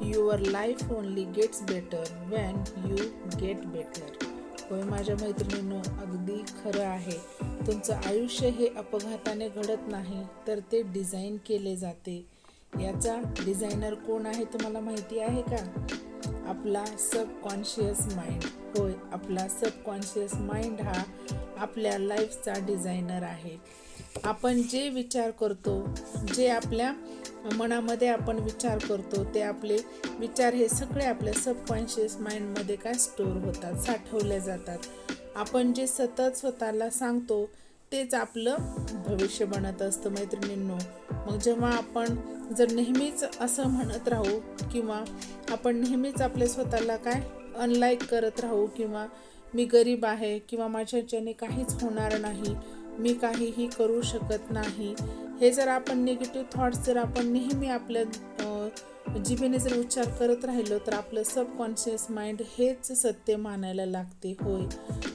Your life only gets better when you get better. होय माझ्या मैत्रिणींनो, अगदी खरं आहे. तुमचं आयुष्य हे अपघाताने घडत नाही, तर ते डिझाईन केले जाते. याचा डिझायनर कोण आहे तुम्हाला माहिती आहे का? आपला सबकॉन्शियस माइंड. होय, आपला सबकॉन्शियस माइंड हा आपल्या लाईफचा डिझायनर आहे. आपण जे विचार करतो, जे आपल्या मनामध्ये आपण विचार करतो, ते आपले विचार हे सगळे आपल्या सबकॉन्शियस माइंडमध्ये काय स्टोअर होतात, साठवले जातात. आपण जे सतत स्वतःला सांगतो तेच आपलं भविष्य बनत असतं मैत्रिणींनो. मग जेव्हा आपण जर नेहमीच असं म्हणत राहू किंवा आपण नेहमीच आपल्या स्वतःला काय अनलाईक करत राहू किंवा मी गरीब आहे किंवा माझ्याच्याने काहीच होणार नाही, मी काहीही करू शकत नाही, हे जर आपण निगेटिव्ह थॉट्स जर आपण नेहमी आपल्या जिभेने जर उच्चार करत राहिलो तर आपलं सबकॉन्शियस माइंड हेच सत्य मानायला लागते. होय,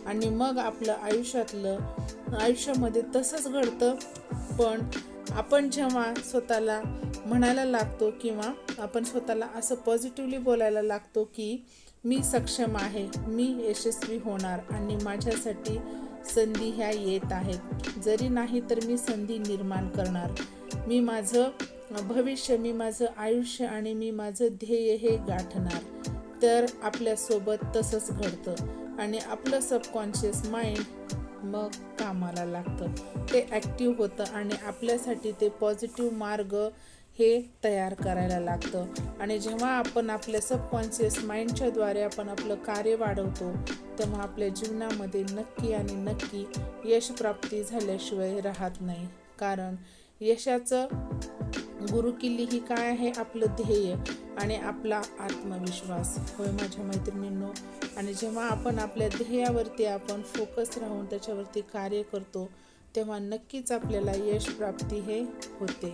आणि मग आपलं आयुष्यामध्ये तसंच घडतं. पण आपण जेव्हा स्वतःला म्हणायला लागतो किंवा आपण स्वतःला असं पॉझिटिव्हली बोलायला लागतो की मी सक्षम आहे, मी यशस्वी होणार आणि माझ्यासाठी संधी ह्या येत आहेत, जरी नाही तर मी संधी निर्माण करणार, मी माझं भविष्य, मी माझं आयुष्य आणि मी माझं ध्येय हे गाठणार, तर आपल्यासोबत तसंच घडतं आणि आपलं सबकॉन्शियस माइंड मग कामाला लागतं, ते ॲक्टिव्ह होतं आणि आपल्यासाठी ते पॉझिटिव्ह मार्ग हे तयार करायला लागतं. आणि जेव्हा आपण आपल्या सबकॉन्शियस माइंडच्या द्वारे आपण आपलं कार्य वाढवतो, तेव्हा आपल्या जीवनामध्ये नक्की आणि नक्की यशप्राप्ती झाल्याशिवाय राहत नाही. कारण यशाचं गुरुकिल्ली ही काय आहे? आपलं ध्येय आणि आपला आत्मविश्वास. होय माझ्या मैत्रिणींनो, आणि जेव्हा आपण आपल्या ध्येयावरती आपण फोकस राहून त्याच्यावरती कार्य करतो, तेव्हा नक्कीच आपल्याला यश प्राप्ती हे होते.